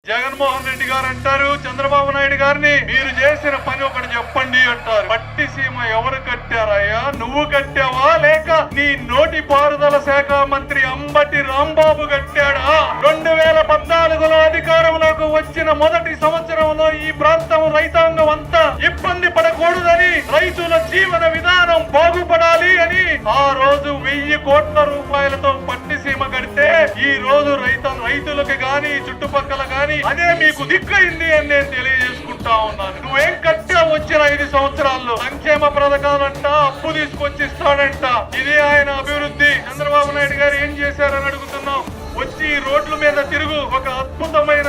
జగన్మోహన్ రెడ్డి గారు అంటారు చంద్రబాబు నాయుడు గారిని, మీరు చేసిన పని ఒకటి చెప్పండి అంటారు. పట్టిసీమ ఎవరు కట్టారయ్యా? నువ్వు కట్టావా లేక నీ నోటి పారుదల శాఖ మంత్రి అంబటి రాంబాబు కట్టాడా? 2014లో అధికారంలోకి వచ్చిన మొదటి సంవత్సరంలో ఈ ప్రాంతం రైతాంగం అంతా ఇబ్బంది పడకూడదని, రైతుల జీవన విధానం బాగుపడాలి అని ఆ రోజు 1000 కోట్ల రూపాయలతో పట్టిసీమ కడితే ఈ రోజు రైతులకు గాని చుట్టుపక్కల గాని అదే మీకు దిక్కైంది అని నేను తెలియజేసుకుంటా ఉన్నాను. నువ్వేం కట్టావు వచ్చిన 5 సంవత్సరాల్లో? సంక్షేమ పథకాలంట, అప్పు తీసుకొచ్చి ఇస్తాడంట. ఇదే ఆయన అభివృద్ధి. చంద్రబాబు నాయుడు గారు ఏం చేశారని అడుగుతున్నాం. వచ్చి రోడ్ల మీద తిరుగు, ఒక అద్భుతమైన